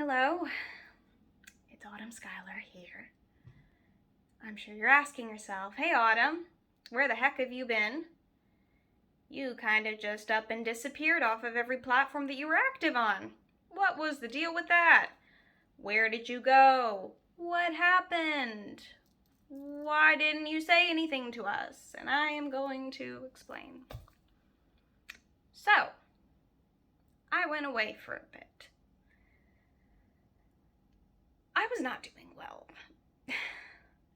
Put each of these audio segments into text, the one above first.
Hello, it's Autumn Schuyler here. I'm sure you're asking yourself, hey Autumn, where the heck have you been? You kind of just up and disappeared off of every platform that you were active on. What was the deal with that? Where did you go? What happened? Why didn't you say anything to us? And I am going to explain. So, I went away for a bit. I was not doing well.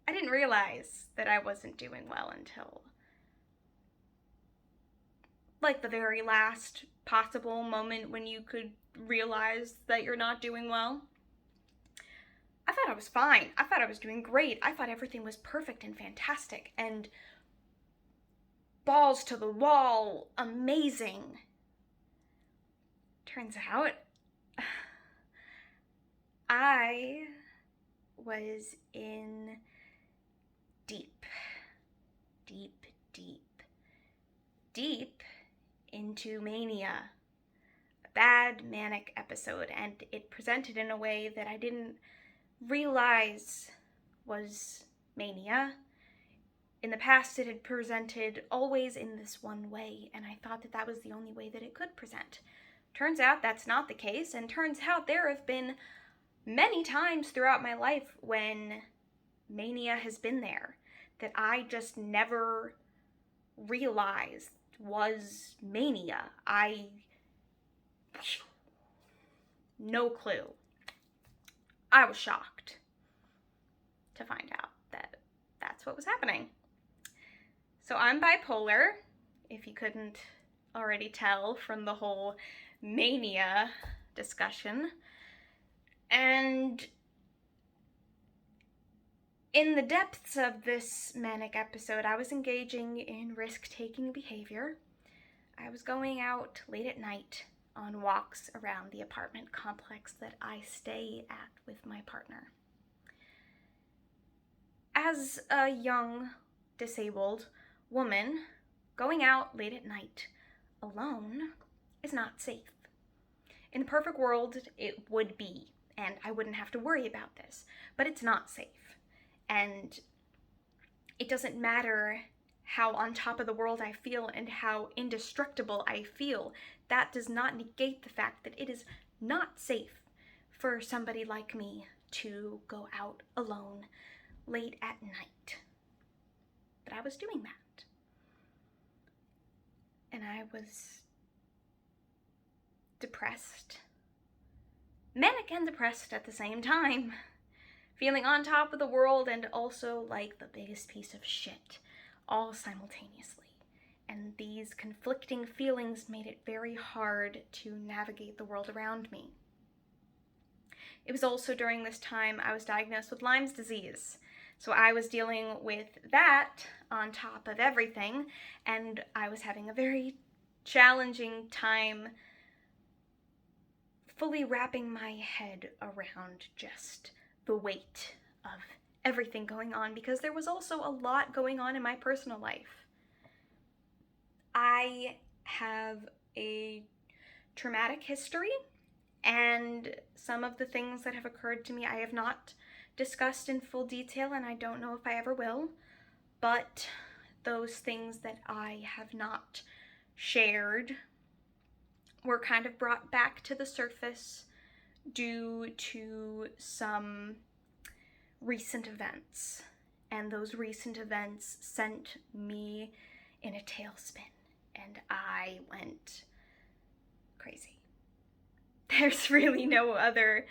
I didn't realize that I wasn't doing well until like the very last possible moment when you could realize that you're not doing well. I thought I was fine. I thought I was doing great. I thought everything was perfect and fantastic and balls to the wall, amazing. Turns out I was in deep into mania. A bad manic episode, and it presented in a way that I didn't realize was mania. In the past, it had presented always in this one way, and I thought that that was the only way that it could present. Turns out that's not the case, and turns out there have been many times throughout my life when mania has been there that I just never realized was mania. No clue. I was shocked to find out that that's what was happening. So I'm bipolar, if you couldn't already tell from the whole mania discussion. And in the depths of this manic episode, I was engaging in risk-taking behavior. I was going out late at night on walks around the apartment complex that I stay at with my partner. As a young, disabled woman, going out late at night alone is not safe. In the perfect world, it would be, and I wouldn't have to worry about this, but it's not safe. And it doesn't matter how on top of the world I feel and how indestructible I feel. That does not negate the fact that it is not safe for somebody like me to go out alone late at night. But I was doing that. And I was depressed. Manic and depressed at the same time. Feeling on top of the world and also like the biggest piece of shit, all simultaneously. And these conflicting feelings made it very hard to navigate the world around me. It was also during this time I was diagnosed with Lyme's disease. So I was dealing with that on top of everything, and I was having a very challenging time fully wrapping my head around just the weight of everything going on, because there was also a lot going on in my personal life. I have a traumatic history, and some of the things that have occurred to me I have not discussed in full detail, and I don't know if I ever will, but those things that I have not shared were kind of brought back to the surface due to some recent events, and those recent events sent me in a tailspin, and I went crazy. There's really no other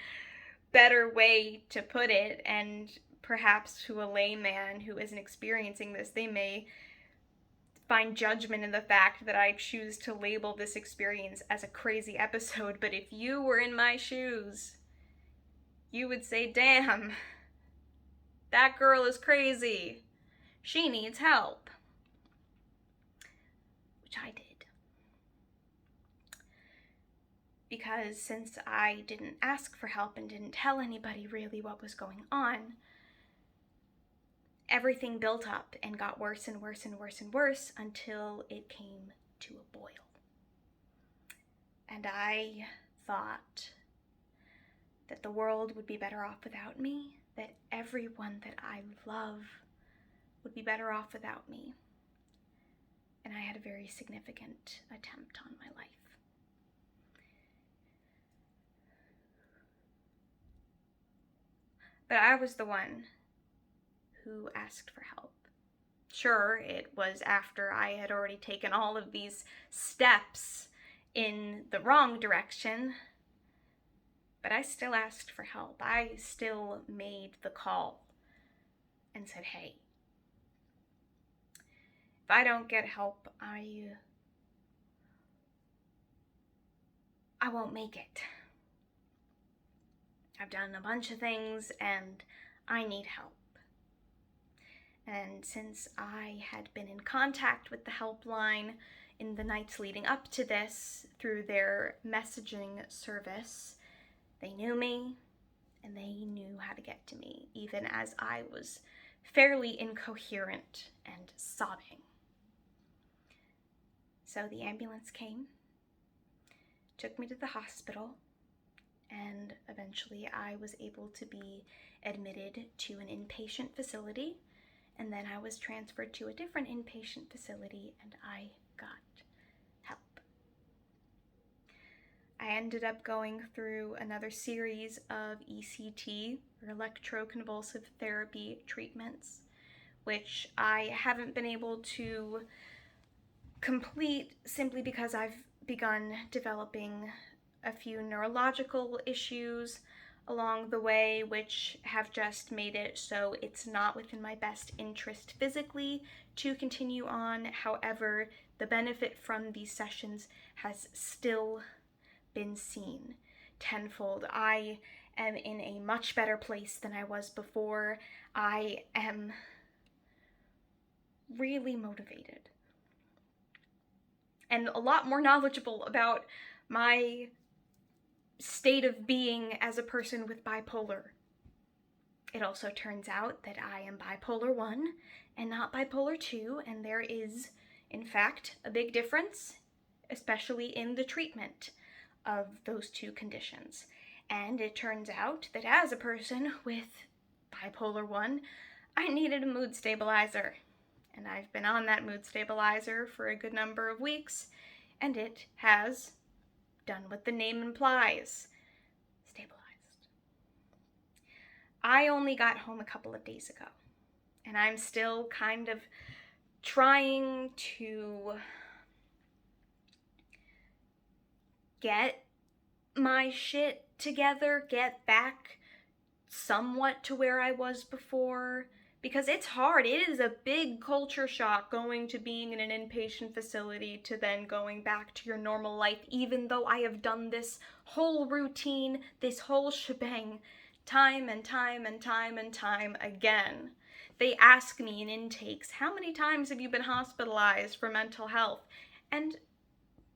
better way to put it, and perhaps to a layman who isn't experiencing this, they may find judgment in the fact that I choose to label this experience as a crazy episode, but if you were in my shoes, you would say, damn, that girl is crazy. She needs help. Which I did. Because since I didn't ask for help and didn't tell anybody really what was going on, everything built up and got worse and worse and worse and worse until it came to a boil. And I thought that the world would be better off without me, that everyone that I love would be better off without me. And I had a very significant attempt on my life. But I was the one who asked for help. Sure, it was after I had already taken all of these steps in the wrong direction, but I still asked for help. I still made the call and said, hey, if I don't get help, I won't make it. I've done a bunch of things and I need help. And since I had been in contact with the helpline in the nights leading up to this through their messaging service, they knew me and they knew how to get to me, even as I was fairly incoherent and sobbing. So the ambulance came, took me to the hospital, and eventually I was able to be admitted to an inpatient facility, and then I was transferred to a different inpatient facility and I got help. I ended up going through another series of ECT, or electroconvulsive therapy treatments, which I haven't been able to complete simply because I've begun developing a few neurological issues along the way, which have just made it so it's not within my best interest physically to continue on. However, the benefit from these sessions has still been seen tenfold. I am in a much better place than I was before. I am really motivated and a lot more knowledgeable about my state of being as a person with bipolar. It also turns out that I am bipolar 1 and not bipolar 2, and there is, in fact, a big difference, especially in the treatment of those two conditions. And it turns out that as a person with bipolar 1, I needed a mood stabilizer. And I've been on that mood stabilizer for a good number of weeks, and it has done what the name implies, stabilized. I only got home a couple of days ago, and I'm still kind of trying to get my shit together, get back somewhat to where I was before, because it's hard. It is a big culture shock going to being in an inpatient facility to then going back to your normal life, even though I have done this whole routine, this whole shebang, time and time and time and time again. They ask me in intakes, how many times have you been hospitalized for mental health? And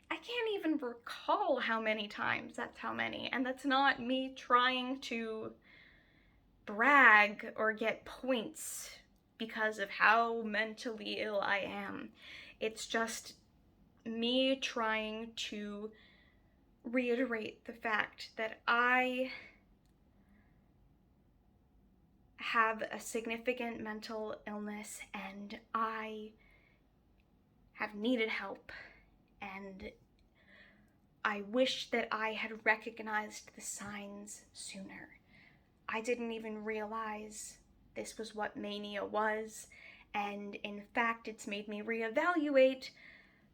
I can't even recall how many times. That's how many. And that's not me trying to brag or get points because of how mentally ill I am. It's just me trying to reiterate the fact that I have a significant mental illness and I have needed help, and I wish that I had recognized the signs sooner. I didn't even realize this was what mania was, and in fact, it's made me reevaluate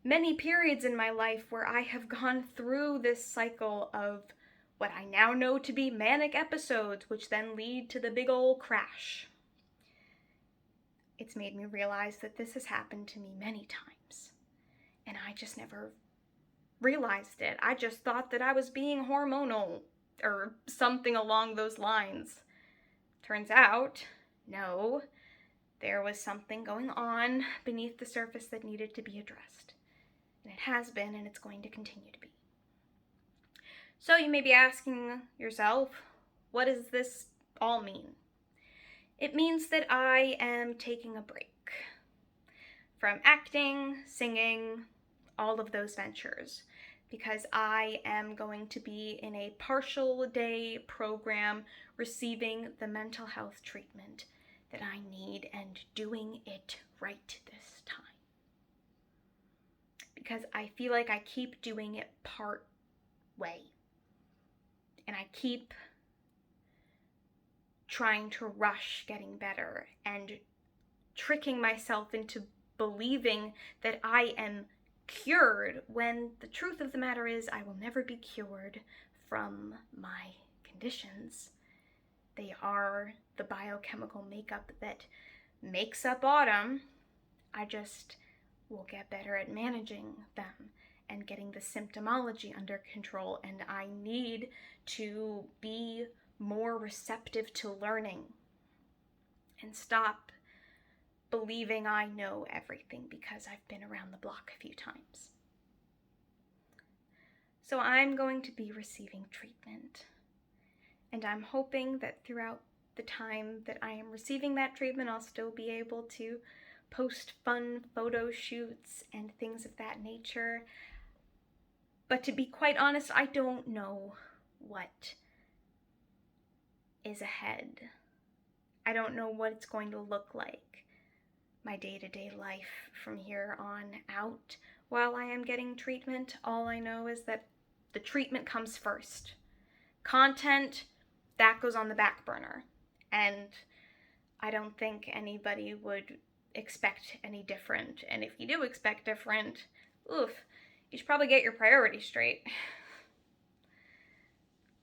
many periods in my life where I have gone through this cycle of what I now know to be manic episodes, which then lead to the big ol' crash. It's made me realize that this has happened to me many times, and I just never realized it. I just thought that I was being hormonal or something along those lines. Turns out, no, there was something going on beneath the surface that needed to be addressed. And it has been, and it's going to continue to be. So you may be asking yourself, what does this all mean? It means that I am taking a break from acting, singing, all of those ventures. because I am going to be in a partial day program receiving the mental health treatment that I need and doing it right this time. Because I feel like I keep doing it part way. And I keep trying to rush getting better and tricking myself into believing that I am cured, when the truth of the matter is I will never be cured from my conditions. They are the biochemical makeup that makes up autumn. I just will get better at managing them and getting the symptomology under control, and I need to be more receptive to learning and stop believing I know everything because I've been around the block a few times. So I'm going to be receiving treatment, and I'm hoping that throughout the time that I am receiving that treatment, I'll still be able to post fun photo shoots and things of that nature. But to be quite honest, I don't know what is ahead. I don't know what it's going to look like, my day-to-day life from here on out while I am getting treatment. All I know is that the treatment comes first. Content, that goes on the back burner. And I don't think anybody would expect any different. And if you do expect different, oof, you should probably get your priorities straight.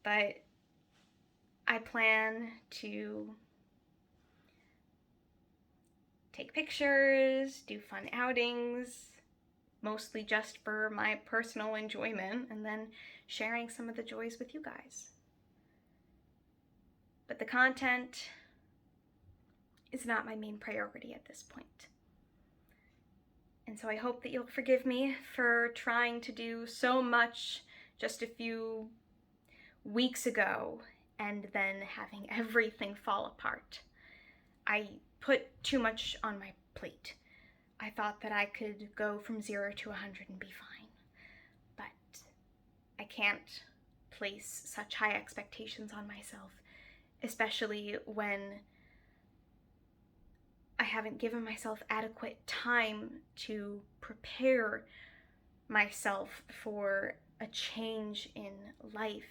But I plan to take pictures, do fun outings, mostly just for my personal enjoyment, and then sharing some of the joys with you guys. But the content is not my main priority at this point. And so I hope that you'll forgive me for trying to do so much just a few weeks ago and then having everything fall apart. I put too much on my plate. I thought that I could go from 0 to 100 and be fine. But I can't place such high expectations on myself, especially when I haven't given myself adequate time to prepare myself for a change in life.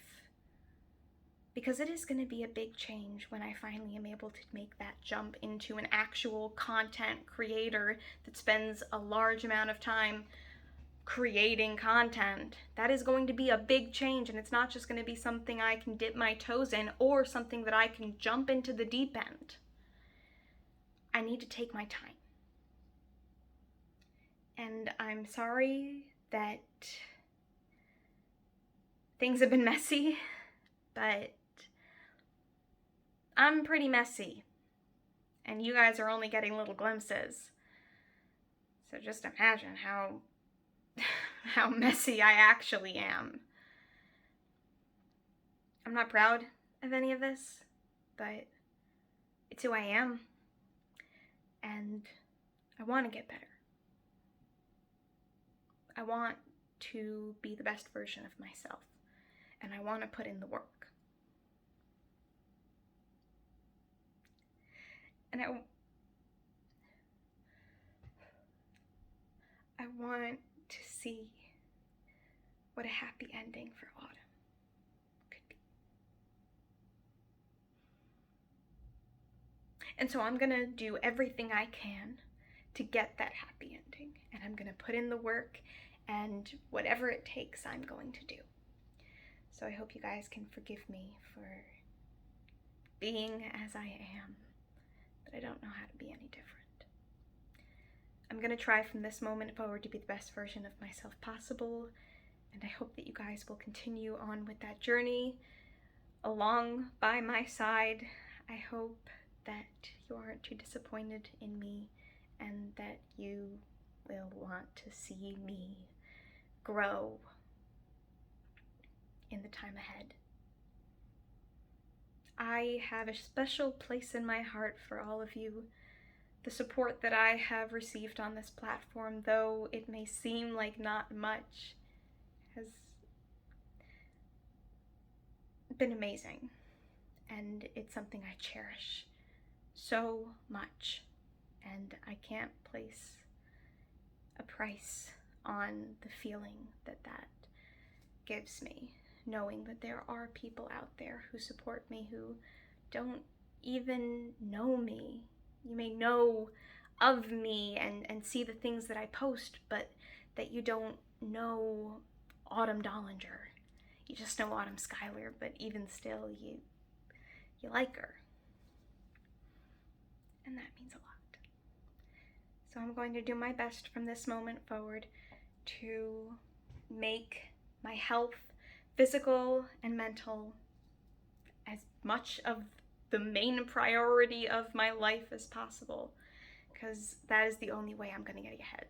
Because it is going to be a big change when I finally am able to make that jump into an actual content creator that spends a large amount of time creating content. That is going to be a big change, and it's not just going to be something I can dip my toes in or something that I can jump into the deep end. I need to take my time. And I'm sorry that things have been messy, but I'm pretty messy, and you guys are only getting little glimpses. So just imagine how messy I actually am. I'm not proud of any of this, but it's who I am, and I want to get better. I want to be the best version of myself, and I want to put in the work. And I want to see what a happy ending for autumn could be. And so I'm gonna do everything I can to get that happy ending, and I'm gonna put in the work, and whatever it takes, I'm going to do. So I hope you guys can forgive me for being as I am, but I don't know how to be any different. I'm gonna try from this moment forward to be the best version of myself possible, and I hope that you guys will continue on with that journey along by my side. I hope that you aren't too disappointed in me, and that you will want to see me grow in the time ahead. I have a special place in my heart for all of you. The support that I have received on this platform, though it may seem like not much, has been amazing, and it's something I cherish so much, and I can't place a price on the feeling that that gives me, knowing that there are people out there who support me who don't even know me. You may know of me and see the things that I post, but that you don't know Autumn Dollinger. You just know Autumn Schuyler, but even still, you like her. And that means a lot. So I'm going to do my best from this moment forward to make my health, physical and mental, as much of the main priority of my life as possible, because that is the only way I'm going to get ahead.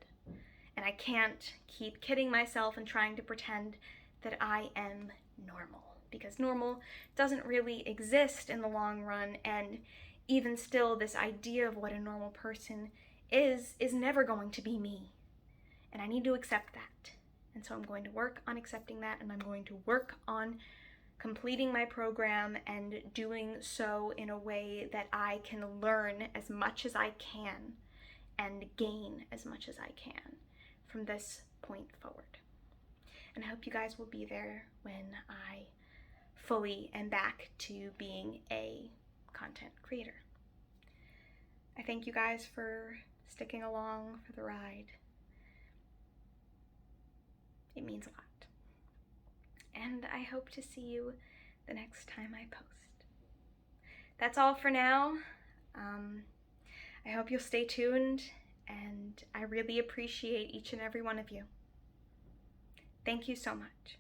And I can't keep kidding myself and trying to pretend that I am normal, because normal doesn't really exist in the long run, and even still, this idea of what a normal person is never going to be me. And I need to accept that. And so I'm going to work on accepting that, and I'm going to work on completing my program and doing so in a way that I can learn as much as I can and gain as much as I can from this point forward. And I hope you guys will be there when I fully am back to being a content creator. I thank you guys for sticking along for the ride. It means a lot. And I hope to see you the next time I post. That's all for now. I hope you'll stay tuned, and I really appreciate each and every one of you. Thank you so much.